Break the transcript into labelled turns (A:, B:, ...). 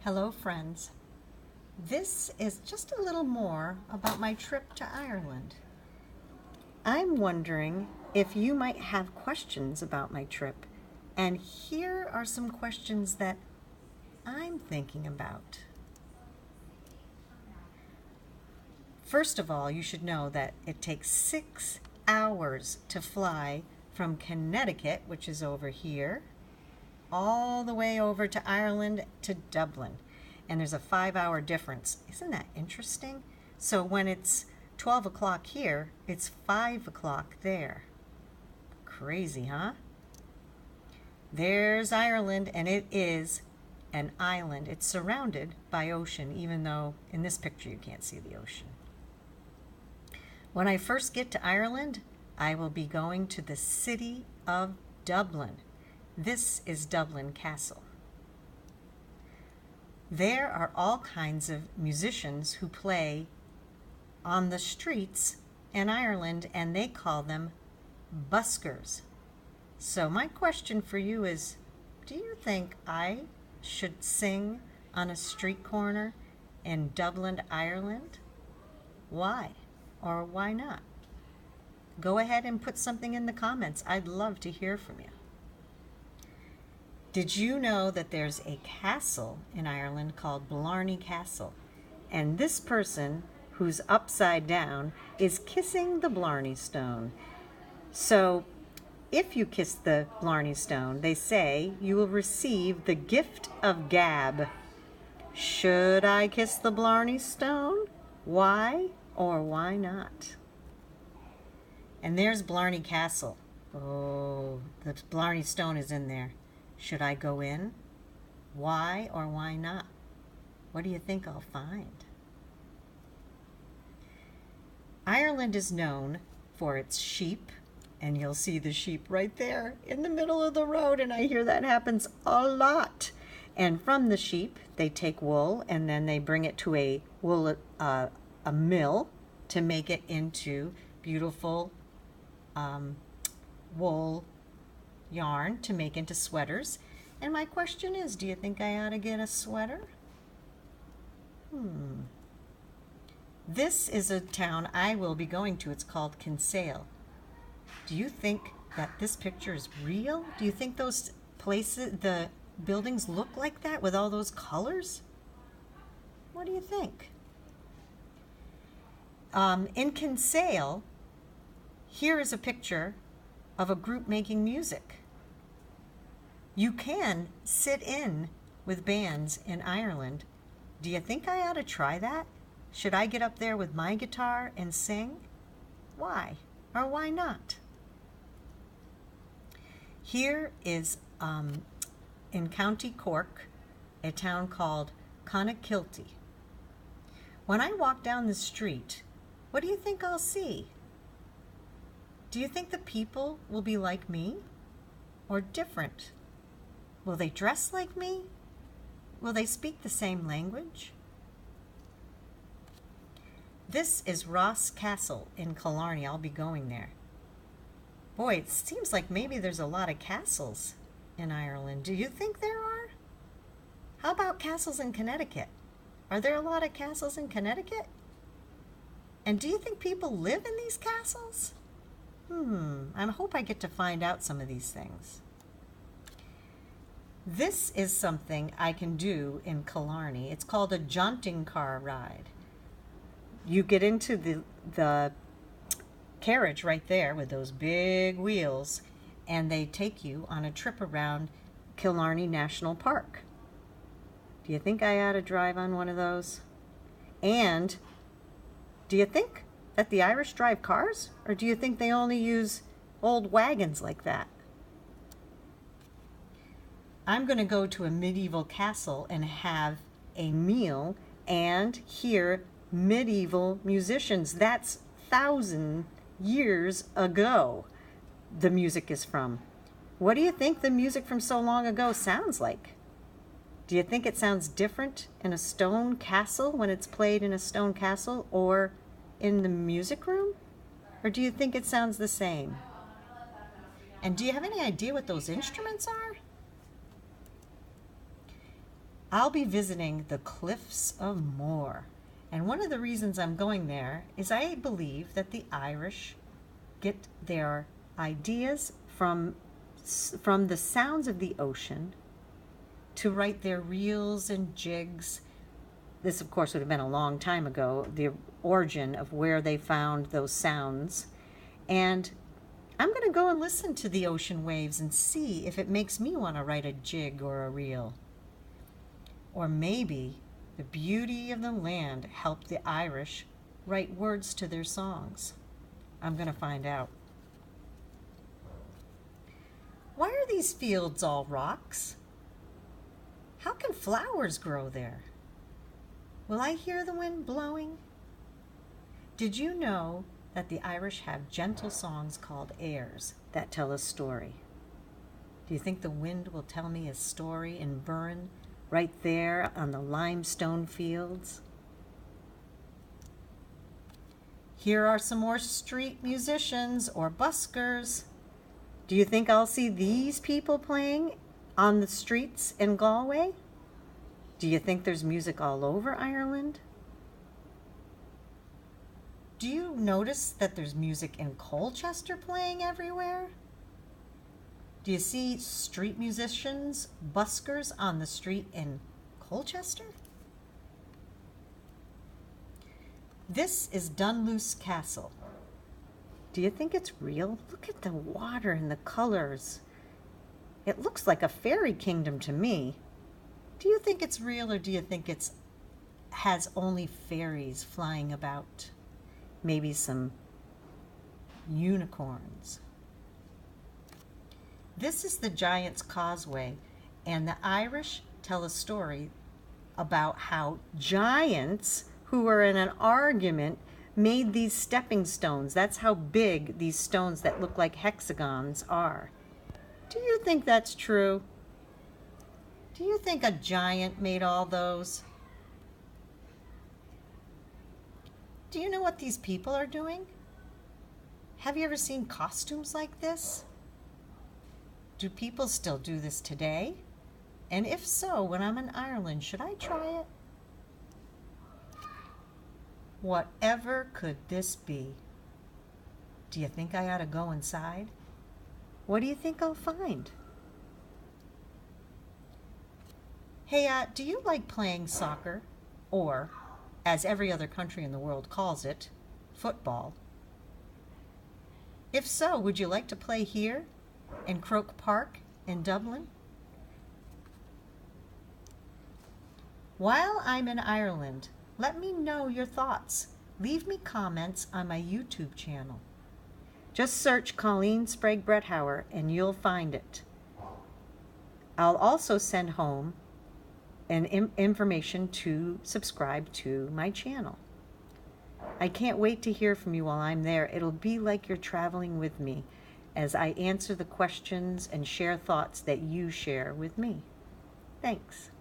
A: Hello, friends. This is just a little more about my trip to Ireland. I'm wondering if you might have questions about my trip, and here are some questions that I'm thinking about. First of all, you should know that it takes 6 hours to fly from Connecticut, which is over here, all the way over to Ireland to Dublin. And there's a 5-hour difference. Isn't that interesting? So when it's 12 o'clock here, it's 5 o'clock there. Crazy, huh? There's Ireland, and it is an island. It's surrounded by ocean, even though in this picture you can't see the ocean. When I first get to Ireland, I will be going to the city of Dublin. This is Dublin Castle. There are all kinds of musicians who play on the streets in Ireland, and they call them buskers. So my question for you is, do you think I should sing on a street corner in Dublin, Ireland? Why or why not? Go ahead and put something in the comments. I'd love to hear from you. Did you know that there's a castle in Ireland called Blarney Castle? And this person, who's upside down, is kissing the Blarney Stone. So if you kiss the Blarney Stone, they say you will receive the gift of gab. Should I kiss the Blarney Stone? Why or why not? And there's Blarney Castle. Oh, the Blarney Stone is in there. Should I go in? Why or why not? What do you think I'll find? Ireland is known for its sheep, and you'll see the sheep right there in the middle of the road, and I hear that happens a lot. And from the sheep, they take wool, and then they bring it to a mill to make it into beautiful wool yarn to make into sweaters. And my question is, do you think I ought to get a sweater? This is a town I will be going to. It's called Kinsale. Do you think that this picture is real? Do you think those places, the buildings look like that with all those colors? What do you think? In Kinsale, here is a picture of a group making music. You can sit in with bands in Ireland. Do you think I ought to try that? Should I get up there with my guitar and sing? Why or why not? Here is in County Cork, a town called Clonakilty. When I walk down the street, what do you think I'll see? Do you think the people will be like me or different? Will they dress like me? Will they speak the same language? This is Ross Castle in Killarney. I'll be going there. Boy, it seems like maybe there's a lot of castles in Ireland. Do you think there are? How about castles in Connecticut? Are there a lot of castles in Connecticut? And do you think people live in these castles? I hope I get to find out some of these things. This is something I can do in Killarney. It's called a jaunting car ride. You get into the carriage right there with those big wheels, and they take you on a trip around Killarney National Park. Do you think I ought to drive on one of those? And do you think that the Irish drive cars, or do you think they only use old wagons like that? I'm going to go to a medieval castle and have a meal and hear medieval musicians. That's 1,000 years ago the music is from. What do you think the music from so long ago sounds like? Do you think it sounds different in a stone castle when it's played in a stone castle or in the music room? Or do you think it sounds the same? And do you have any idea what those instruments are? I'll be visiting the Cliffs of Moher. And one of the reasons I'm going there is I believe that the Irish get their ideas from the sounds of the ocean to write their reels and jigs. This, of course, would have been a long time ago, the origin of where they found those sounds. And I'm going to go and listen to the ocean waves and see if it makes me want to write a jig or a reel. Or maybe the beauty of the land helped the Irish write words to their songs. I'm going to find out. Why are these fields all rocks? How can flowers grow there? Will I hear the wind blowing? Did you know that the Irish have gentle songs called airs that tell a story? Do you think the wind will tell me a story in Burren, right there on the limestone fields? Here are some more street musicians or buskers. Do you think I'll see these people playing on the streets in Galway? Do you think there's music all over Ireland? Do you notice that there's music in Colchester playing everywhere? Do you see street musicians, buskers on the street in Colchester? This is Dunluce Castle. Do you think it's real? Look at the water and the colors. It looks like a fairy kingdom to me. Do you think it's real, or do you think it has only fairies flying about? Maybe some unicorns. This is the Giant's Causeway, and the Irish tell a story about how giants who were in an argument made these stepping stones. That's how big these stones that look like hexagons are. Do you think that's true? Do you think a giant made all those? Do you know what these people are doing? Have you ever seen costumes like this? Do people still do this today? And if so, when I'm in Ireland, should I try it? Whatever could this be? Do you think I ought to go inside? What do you think I'll find? Hey, do you like playing soccer? Or, as every other country in the world calls it, football? If so, would you like to play here in Croke Park in Dublin? While I'm in Ireland, let me know your thoughts. Leave me comments on my YouTube channel. Just search Colleen Sprague Brethauer and you'll find it. I'll also send home information to subscribe to my channel. I can't wait to hear from you while I'm there. It'll be like you're traveling with me as I answer the questions and share thoughts that you share with me. Thanks.